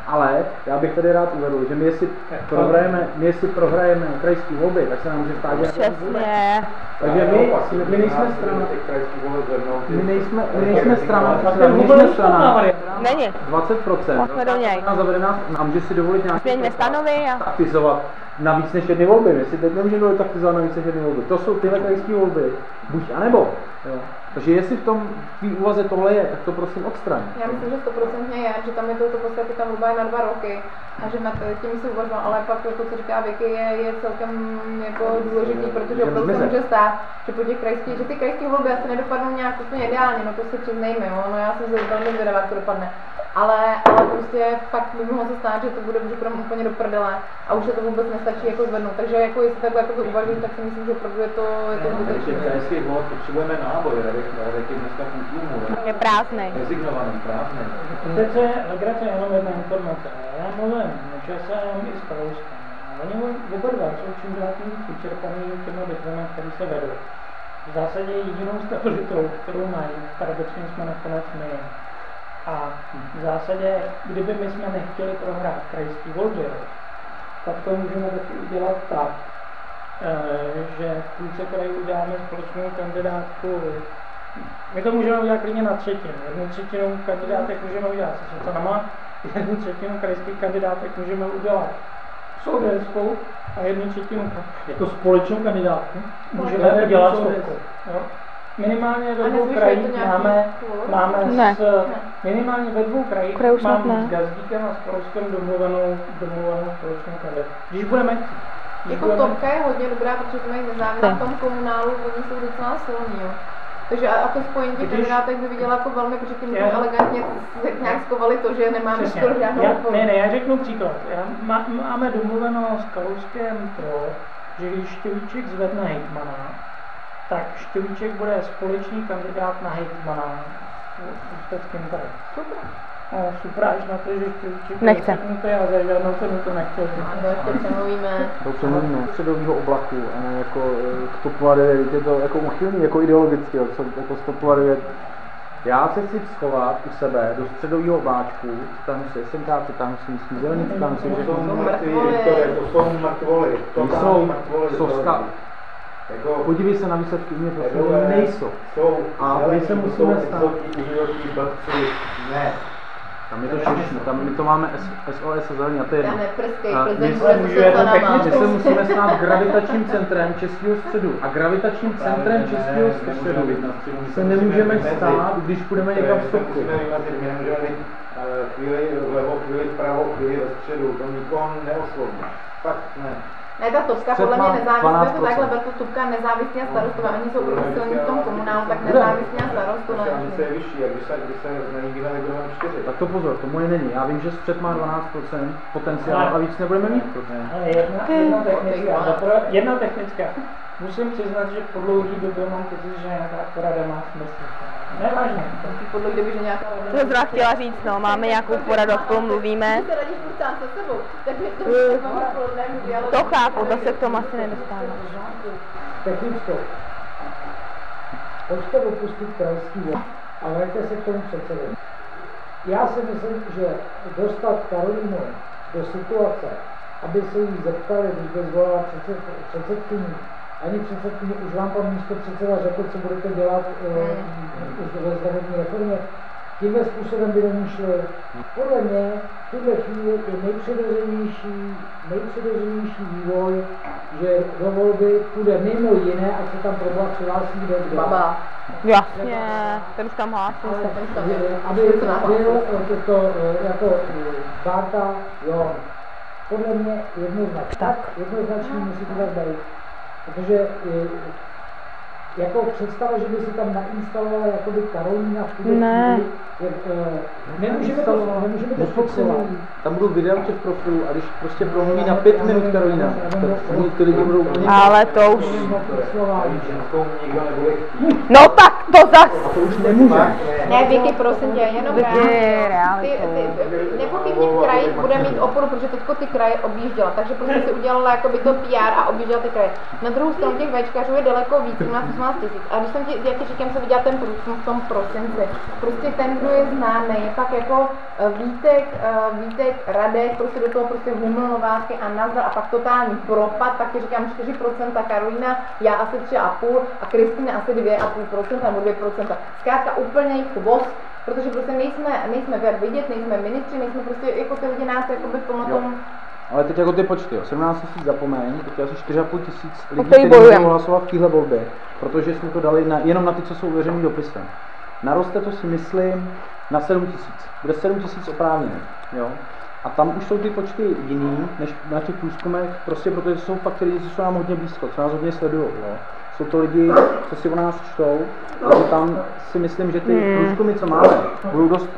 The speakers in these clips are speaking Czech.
Ale já bych tady rád uvedl, že my jestli prohrajeme krajské volby, tak se nám může stát, že přesně. Takže my nejsme strana. My nejsme strana. Není. 20%. Pojďme do něj. Zavedená, nám může si dovolit nějaký Změňme stanovy a taktizovat na víc než jedny volby. My si teď nemůžeme dovolit taktizovat na víc než jedny volby. To jsou tyhle krajské volby. Buď anebo. Jo. Takže jestli v tom tvý úvaze tohle je, tak to prosím odstraň. Já myslím, že 100% je, že tam je to v podstatě ta volba je na 2 roky a že nad tím si uvažoval, ale pak to, co říká Vicky, je celkem jako důležitý, protože opravdu se může stát, že po těch krajských, že ty krajské volby asi nedopadnou nějak úplně ideálně, no to si přiznejme, jo, no já jsem velmi zvědavá, jak to dopadne. Ale prostě fakt by mohlo se stát, že to bude úplně do prdele a už se to vůbec nestačí jako zvednout. Takže jako jestli takhle jako to uvažuji, tak si myslím, že opravdu je to zbytečné. Krajských voleb potřebujeme náboj, jak je dneska půl týmu. je prázdnej. Rezignovaný, prázdnej. Teď je legrace jenom jedna informace. Já mluvím časem i s Kalouskem. Oni oba dva jsou čím dál tím vyčerpaný těma bitvami, které se vedou. V zásadě jedinou stabilitou, kterou mají, paradoxně jsme nakonec my. A v zásadě, kdyby my jsme nechtěli prohrát krajský volby, tak to můžeme taky udělat tak, že v půlce krajů uděláme společnou kandidátku. My to můžeme udělat klidně na třetinu. 1/3 kandidátek můžeme udělat se socanama, 1/3 krajských kandidátek můžeme udělat s ODS-kou a 1/3 jako společnou kandidátku můžeme udělat s ODS-kou. Minimálně ve 2 krajích máme minimálně ve 2 krajích máme s Gazdíkem a s Kalouskem domluvenou společnou kandidátku. Když budeme jako Tomka je hodně dobrá, protože to mají nezávisle na tom komunálu, oni jsou docela silní, jo. Takže a to spojení těch kandidátek by viděla jako velmi, protože tím elegantně nějak skovali to, že nemáme skoro žádnou odpověď. Ne, já řeknu příklad. Máme domluveno s Kalouskem to, že když Šťovíček zvedne hejtmana, tak Šťovíček bude společný kandidát na hejtmana v Ústeckém kraji. Super. Super, až na to, že Šťovíček nechce. Já za žádnou cenu to nechtěl. A to ještě přemluvíme. To přemluvíme středovýho oblaku, a ne jako k TOP 09, je to jako uchylný, jako ideologicky, jako z TOP 09. Já se chci schovat u sebe do středového obláčku, přitáhnu si SMK, přitáhnu si místní zelený, přitáhnu si všechno. To jsou mrtvoly. Soska. Podívej se na výsledky, u mě prostě nejsou. A my se musíme stát. Ne. Tam je to širší, tam my to máme SOS a zelený a to je jedno. My se musíme stát gravitačním centrem českého středu. A gravitačním centrem českého středu se nemůžeme stát, když půjdeme někam v stopku. My nemůžeme být chvíli vlevo, chvíli vpravo, chvíli ve středu, to nikoho neosloví. Fakt ne. Ne, ta Topka podle mě nezávislá, to takhle byl to Topka nezávislý a starostové, oni jsou opravdu silní v tom komunálu, tak nezávislý a starostové. Šance je vyšší, a když se nelíbíme, tak budeme 4. Tak to pozor, to moje není. Já vím, že střed má 12% potenciál a víc nebudeme mít. Jedna technická. Musím přiznat, že po dlouhý době mám pocit, že nějaká porada má smysl. Nevážně. Podle kdyby, že nějaká To jsem zrovna chtěla říct, no, máme nějakou poradu, o kterou mluvíme. Ty se radíš furt sám se sebou, takže to máme plodnému dialogu. To chápu, to se k tomu asi nedostává. Technicko. Pojďte opustit krajský volb a vraťte se k tomu předsedu. Já si myslím, že dostat Karolínu do situace, aby se jí zeptali, když by zvolila předsedkyní, ani předsedkyně, už vám pan místopředseda řekl, co budete dělat ve zdravotní reformě. Tímhle způsobem by do ní šli. Podle mě v tuhle chvíli je nejpřirozenější vývoj, že do volby půjde mimo jiné, ať se tam proboha přihlásí do Baba. Jasně, ten už tam hlásí. Aby byl to jako Bárta, jo. Podle mě jednoznačně musí to tak být. Protože jako představa, že by si tam nainstalovala jakoby Karolína v tuhle chvíli, nemůžeme to fixovat. Tam budou videa těch profilů a když prostě promluví na 5 minut Karolína, tak ty lidi budou úplně... Ale to už... No tak to zas! A to už nemůže. Ne, Vicky, prosím tě, jenom realitou. Nepochybně v kraji bude mít oporu, protože teďko ty kraje objížděla, takže prostě si udělala jakoby to PR a objížděla ty kraje. Na druhou stranu těch večkařů je daleko víc, u nás 18 000. A když jsem ti, jak ti říkám, jsem viděla ten průzkum v tom prosinci. Prostě ten, kdo je známý, je pak jako Vítek, Radek, prostě do toho prostě Huml, Nováky a Nazdar a pak totální propad, tak ti říkám 4%, Karolina, já asi 3,5% a Kristýna asi 2,5% nebo 2%. Zkrátka úplně chvost, protože prostě nejsme vidět, nejsme ministři, nejsme prostě jako ty lidi nás jakoby v tomhle tom. Ale teď jako ty počty, 17 000 zapomeň, teď asi 4,5 tisíc lidí, kteří budou hlasovat v téhle volbě, protože jsme to dali jenom na ty, co jsou uvěřený dopisem. Naroste to si myslím na 7 000, bude 7 000 oprávněných, jo. A tam už jsou ty počty jiný, než na těch průzkumech, prostě protože jsou fakt lidi, co jsou nám hodně blízko, co nás hodně sledují, jo. Jsou to lidi, co si o nás čtou, takže tam si myslím, že ty průzkumy, co máme,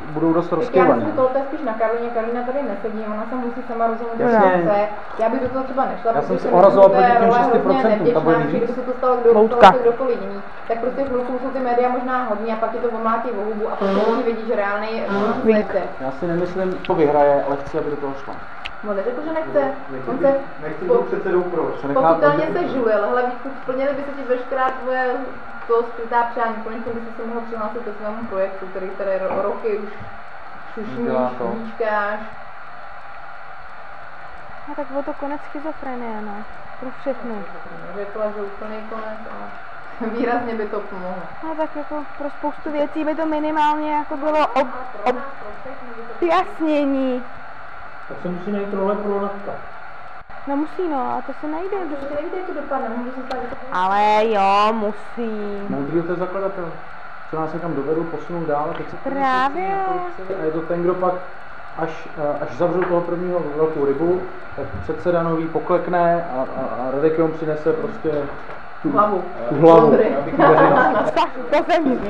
budou dost rozkývané. Já jsem to spíš na Karolině, Karolina tady nesedí, ona se musí sama rozhodnout, jak chce. Já bych do toho třeba nešla, já jsem se ohrazoval proti těm 6%, ta bude kdyby se to stalo kdokoliv jiný, tak prostě chvilku jsou ty média možná hodně a pak je to omlátí o hubu a pak oni vidí, že reálný je. Já si nemyslím, to vyhraje, ale chci, aby do toho šla. No neřekl, že nechce. Nechci být předsedou proč. Pochopitelně se žuje, ale hlavně splnili by se ti veškerá tvoje to skrytá přání. Konečně by se mohl přihlásit ke svému projektu, který tady roky už šušníš, díčkáš. No tak bylo to konec schizofrenie, no. Pro všechny. Řekla, že úplný konec, ale výrazně by to pomohlo. No tak jako pro spoustu věcí by to minimálně jako bylo objasnění. Tak se musí najít role pro Radka. No musí, no, a to se nejde. Prostě nevíte, jak to dopadne, může se stát. Ale jo, musí. Moudrý to je zakladatel. Co nás někam dovedou, posunou dál, teď se právě. A je to ten, kdo pak, až zavřou toho prvního velkou rybu, tak předseda nový poklekne a Radek jim přinese prostě tu hlavu. Pozemí.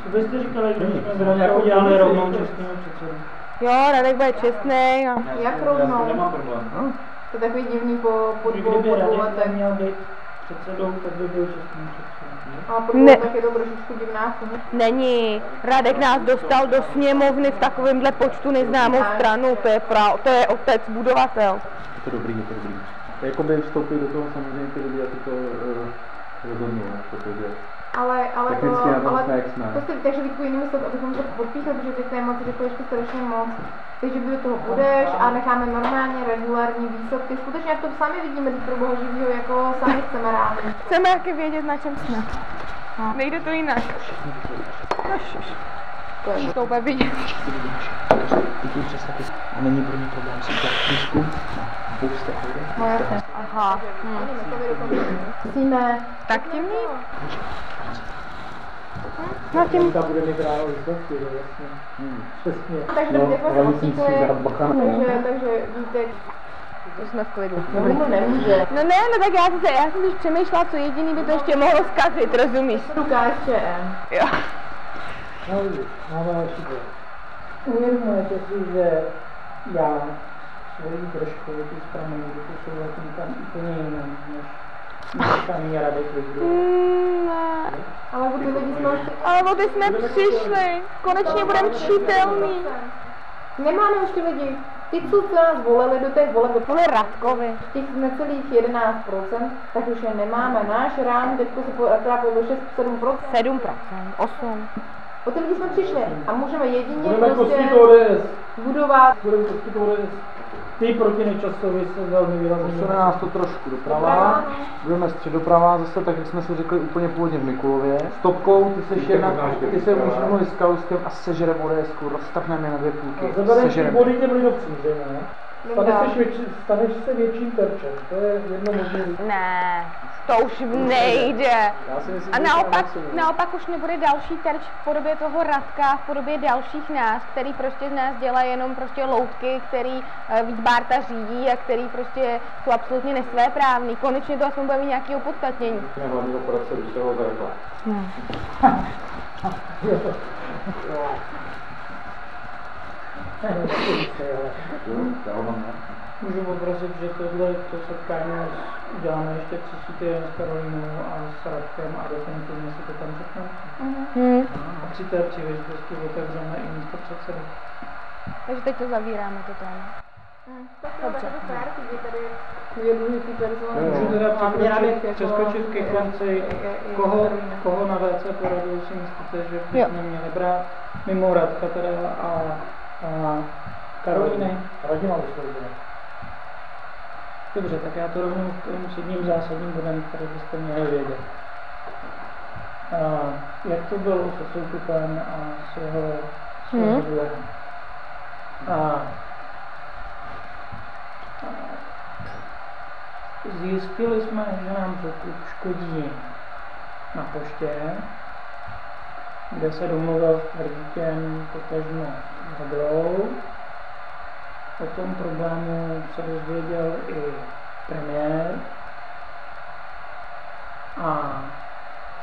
Co byste říkali, když jsme z Radka udělali rovnou čestného předsedu? Jo, Radek bude čestnej. Jak rovnou? Nemám problém. To je takový divný po dvou letech. Kdyby měl být předsedou, tak by byl čestný předsedou. Ale po dvou letech je to trošičku divná funkce. Není. Radek nás dostal do sněmovny v takovémhle počtu neznámou stranu. To je otec budovatel. Je to dobrý. Jakoby vstoupí do toho samozřejmě ty lidi a ty to rozhodnou, protože ale technicky na tom jsme, jak jsme. Takže Vítku, jinými slovy, abychom to podpíchli, protože ty tématy řekl ještě strašně moc. Takže do toho budeš a necháme normálně regulární výsledky. Skutečně, jak to sami vidíme, když pro boha živýho, jako sami chceme rádi. Chceme taky vědět, na čem jsme. No. Nejde to jinak. To je to úplně vidět. A není pro ně problém si udělat knížku na bousté. No jasně. Aha. Musíme. Tak tím líp. No tím. Ta bude mít ráno výsledky, jasně. Přesně. Takže takhle se odcítili, takže víte, to jsme v klidu. No nemůže. No ne, no tak já jsem když přemýšlela, co jediný by to ještě mohlo zkazit, rozumíš? KSČM. Jo. No vidíš, máme další bod. Uvědomujete si, že já svojí držkou ty prameny, to jsou zatím tam úplně jiné, než tam Radek vybudoval. Ne. Ale o ty lidi jsme už... Ale o ty jsme přišli. Konečně budeme čitelný. Nemáme už ty lidi. Ty, co nás volili do těch voleb, Kvůli Radkovi. těch necelých 11%, tak už je nemáme. Náš rán teďko se trápil do 6-7%. 7%, 8%. O ty lidi jsme přišli a můžeme jedině Budeme prostě budovat. Budeme kostit ODS. Ty proti Nečasovi se velmi výrazně. Posune nás to trošku doprava, budeme středoprava zase, tak jak jsme si řekli úplně původně v Mikulově. Stopkou, ty se můžeš domluvit s Kalouskem a sežere ODS-ku, rozstavneme na dvě půlky. Zabereme ty body těm lidovcím, že ne? Staneš se větším terčem, to je jedno možné. Ne, to už nejde. A naopak už nebude další terč v podobě toho Radka, v podobě dalších nás, který prostě z nás dělají jenom prostě loutky, který Vít Bárta řídí a který prostě jsou absolutně nesvéprávný. Konečně to aspoň bude mít nějaký opodstatnění. Hlavního poradce Vysvělo zarekla. Můžu poprosit, že to setkání uděláme ještě tři s Karolinou a s Radkem a definitivně si to tam řekneme. A při té příležitosti otevřeme i místo předsedy. Takže teď to zavíráme, to téma. Tak to je fér, tady je důležitý personální. Můžu teda přeskočit ke konci, koho na WC poradu si myslíte, že bychom měli brát, mimo Radka teda a Karolíny? Radima vysloužila. Dobře, tak já to rovnou s jedním zásadním bodem, který byste měli vědět. Jak to bylo se Soukupem a s jeho důvodem? Zjistili jsme, že nám Soukup škodí na poště, kde se domluvil s Tvrdíkem, potažmo s Hablou. O tom problému se dozvěděl i premiér a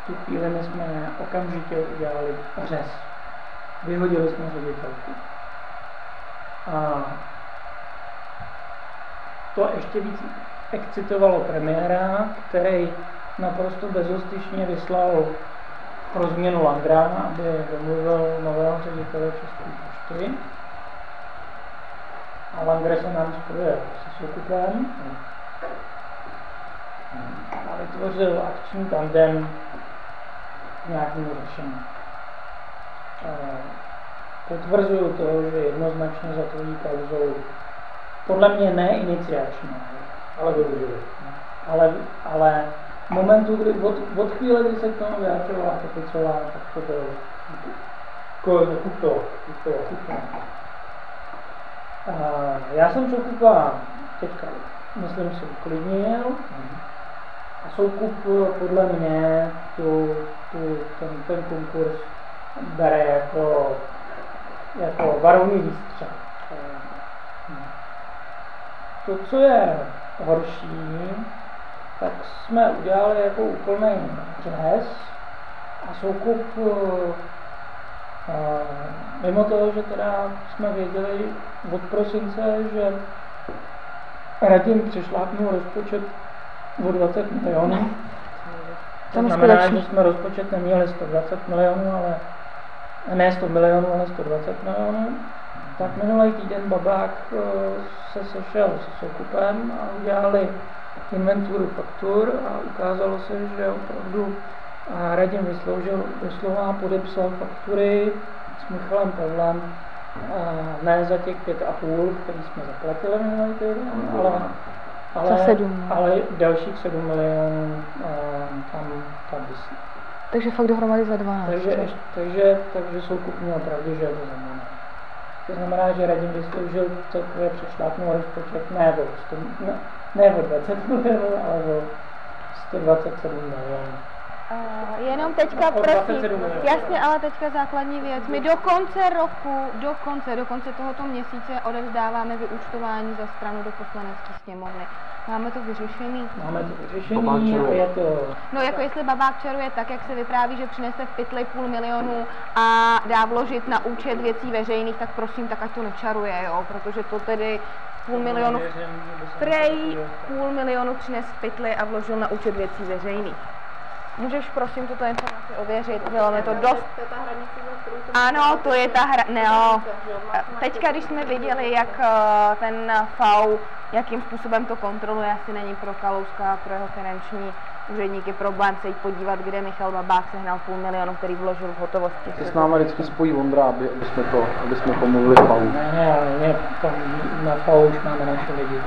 v tu chvíli my jsme okamžitě udělali řez. Vyhodili jsme ředitelku. A to ještě víc excitovalo premiéra, který naprosto bezostyšně vyslal pro změnu Langera, aby domluvil nového ředitele České pošty. A Langer se nám spojil se Soukupem a vytvořil akční tandem k nějakému řešení. Potvrzuju to, že jednoznačně za tvojí kauzou, podle mě ne iniciačně, ale využili. Ale v momentu, kdy od chvíle, kdy se k tomu vyjádřila Kopicová, tak to bylo Kuto. Já jsem Soukupa teďka, myslím si, uklidnil a Soukup podle mě ten konkurs bere jako varovný výstřel. To, co je horší, tak jsme udělali jako úplný řez a Soukup mimo toho, že teda jsme věděli od prosince, že Radim přešlápnul rozpočet o 20 milionů. To znamená, že jsme rozpočet neměli 120 milionů, ale ne 100 milionů, ale 120 milionů. Tak minulý týden Babák se sešel se Soukupem a udělali inventuru faktur a ukázalo se, že opravdu Radim doslova podepsal faktury s Michalem Pavlem, ne za těch 5,5, který jsme zaplatili minulý týden, ale dalších 7 milionů tam visí. Takže fakt dohromady za 12. Takže Soukup měl pravdu, že je to znamená. To znamená, že Radim vysloužil celkově přešlápnul rozpočet ne o 20 milionů, ale o 127 milionů. Jenom teďka, prosím, jasně, ale teďka základní věc. My do konce roku, do konce tohoto měsíce odevzdáváme vyúčtování za stranu do Poslanecké sněmovny. Máme to vyřešený? Máme to vyřešený a je to... No jako jestli Babák čaruje tak, jak se vypráví, že přinese v pytli 500 000 a dá vložit na účet věcí veřejných, tak prosím, tak ať to nečaruje, jo, protože to tedy 500 000, prej 500 000 přines v pytli a vložil na účet věcí veřejných. Můžeš prosím tuto informaci ověřit, bylo mi to dost... Ano, to je ta hra... No. Teďka, když jsme viděli, jak ten FAU, jakým způsobem to kontroluje, asi není pro Kalouska a pro jeho finanční úředníky problém se jít podívat, kde Michal Babák sehnal 500 000, který vložil v hotovosti. Se s námi vždycky spojí Vondra, aby jsme pomluvili FAU. Ne, tam na FAU už máme naše lidi.